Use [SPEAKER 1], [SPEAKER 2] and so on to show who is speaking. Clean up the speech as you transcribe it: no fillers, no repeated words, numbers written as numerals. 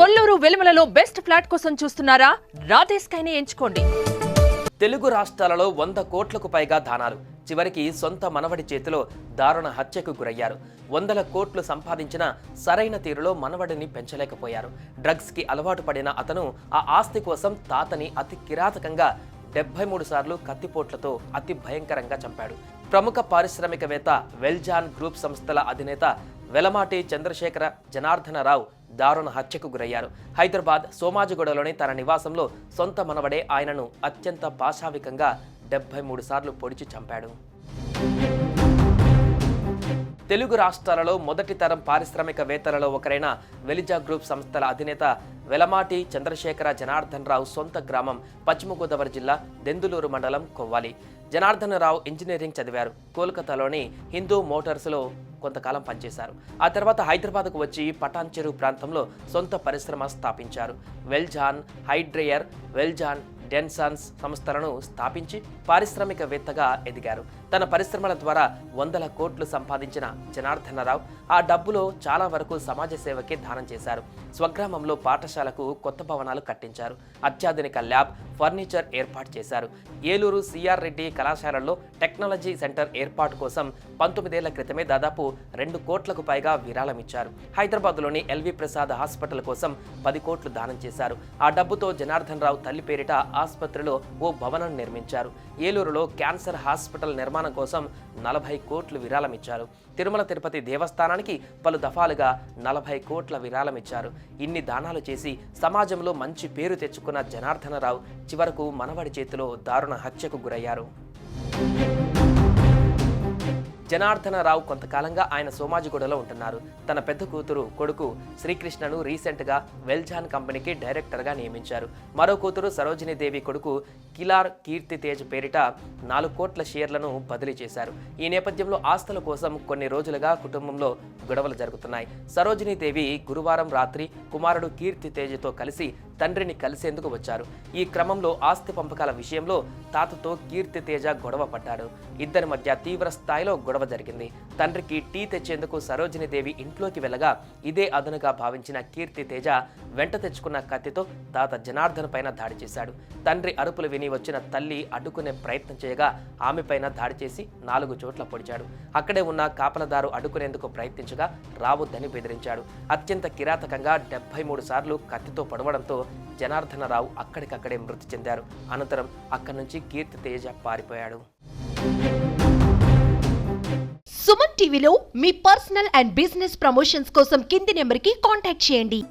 [SPEAKER 1] Kolluru వెలుమలలో best flat కోసం చూస్తున్నారా? రాధేశ్ కైనే ఎంచుకోండి.
[SPEAKER 2] తెలుగు రాష్ట్రాలలో 100 కోట్లకు పైగా దానాలు. చివరికి సొంత మనవడి చేతిలో దారుణ హత్యకు గురయ్యారు. 100 కోట్లు సంపాదించిన సరైన తీరులో మనవడిని పెంచలేకపోయారు. డ్రగ్స్ కి అలవాటు పడిన అతను ఆ ఆస్తి కోసం తాతని అతి కిరాతకంగా 73 సార్లు కత్తిపోట్లతో అతి భయంకరంగా చంపాడు. ప్రముఖ పారిశ్రామికవేత్త వెల్జాన్ గ్రూప్ సంస్థల అధినేత వెలమాటి చంద్రశేఖర జనార్దనరావు దారుణ హత్యకు గురయ్యారు. హైదరాబాద్ సోమాజిగూడలోని తన నివాసంలో సొంత మనవడే ఆయనను అత్యంత పాశావికంగా 73 సార్లు పొడిచి చంపాడు. తెలుగు రాష్ట్రాలలో మొదటి తరం పారిశ్రామికవేత్తలలో ఒకరైన వెలిజా గ్రూప్ సంస్థల అధినేత వెలమాటి చంద్రశేఖర జనార్దనరావు సొంత గ్రామం పశ్చిమ గోదావరి జిల్లా దెందులూరు మండలం కొవ్వాలి. జనార్దనరావు ఇంజనీరింగ్ చదివారు. కోల్కతాలోని హిందూ మోటార్స్లో కొంతకాలం పనిచేశారు. ఆ తర్వాత హైదరాబాద్కు వచ్చి పటాన్ చెరువు ప్రాంతంలో సొంత పరిశ్రమ స్థాపించారు. వెల్జాన్, హైడ్రేయర్, వెల్జాన్ డెన్సాన్స్ సంస్థలను స్థాపించి పారిశ్రామికవేత్తగా ఎదిగారు. తన పరిశ్రమల ద్వారా 100 కోట్లు సంపాదించిన జనార్దనరావు ఆ డబ్బులో చాలా వరకు సమాజ సేవకే దానం చేశారు. స్వగ్రామంలో పాఠశాలకు కొత్త భవనాలు కట్టించారు. అత్యాధునిక ల్యాబ్, ఫర్నిచర్ ఏర్పాటు చేశారు. ఏలూరు సిఆర్ రెడ్డి కళాశాలలో టెక్నాలజీ సెంటర్ ఏర్పాటు కోసం 19 ఏళ్ల క్రితమే దాదాపు 2 కోట్లకు పైగా విరాళం ఇచ్చారు. హైదరాబాద్లోని ఎల్వి ప్రసాద్ హాస్పిటల్ కోసం 10 కోట్లు దానం చేశారు. ఆ డబ్బుతో జనార్దనరావు తల్లి పేరిట ఆసుపత్రిలో ఓ భవనం నిర్మించారు. ఏలూరులో క్యాన్సర్ హాస్పిటల్ నిర్మాణం కోసం 40 కోట్లు విరాళం ఇచ్చారు. తిరుమల తిరుపతి దేవస్థానానికి పలు దఫాలుగా 40 కోట్ల విరాళం ఇచ్చారు. ఇన్ని దానాలు చేసి సమాజంలో మంచి పేరు తెచ్చుకున్న జనార్దనరావు చివరకు మనవడి చేతిలో దారుణ హత్యకు గురయ్యారు. జనార్దనరావు కొంతకాలంగా ఆయన సోమాజిగూడలో ఉంటున్నారు. తన పెద్ద కూతురు కొడుకు శ్రీకృష్ణను రీసెంట్గా వెల్జాన్ కంపెనీకి డైరెక్టర్గా నియమించారు. మరో కూతురు సరోజినీదేవి కొడుకు కిలార్ కీర్తి తేజ్ పేరిట 4 కోట్ల షేర్లను బదిలీ చేశారు. ఈ నేపథ్యంలో ఆస్తుల కోసం కొన్ని రోజులుగా కుటుంబంలో గొడవలు జరుగుతున్నాయి. సరోజినీదేవి గురువారం రాత్రి కుమారుడు కీర్తి తేజ్తో కలిసి తండ్రిని కలిసేందుకు వచ్చారు. ఈ క్రమంలో ఆస్తి పంపకాల విషయంలో తాతతో కీర్తి తేజ గొడవ పడ్డాడు. ఇద్దరి మధ్య తీవ్ర స్థాయిలో గొడవ జరిగింది. తండ్రికి టీ తెచ్చేందుకు సరోజినీదేవి ఇంట్లోకి వెళ్ళగా ఇదే అదనుగా భావించిన కీర్తి తేజ వెంట తెచ్చుకున్న కత్తితో తాత జనార్దన్ పైన దాడి చేశాడు. తండ్రి అరుపులు విని వచ్చిన తల్లి అడ్డుకునే ప్రయత్నం చేయగా ఆమెపైన దాడి చేసి 4 చోట్ల పొడిచాడు. అక్కడే ఉన్న కాపలదారు అడ్డుకునేందుకు ప్రయత్నించగా రావద్దని బెదిరించాడు. అత్యంత కిరాతకంగా 73 సార్లు కత్తితో పొడవడంతో జనార్దనరావు అక్కడికక్కడే మృతి చెందారు. అనంతరం అక్కడి నుంచి కీర్తి తేజ పారిపోయాడు.
[SPEAKER 3] సుమన్ టీవీలో మీ పర్సనల్ అండ్ బిజినెస్ ప్రమోషన్స్ కోసం కింది నెంబర్కి కాంటాక్ట్ చేయండి.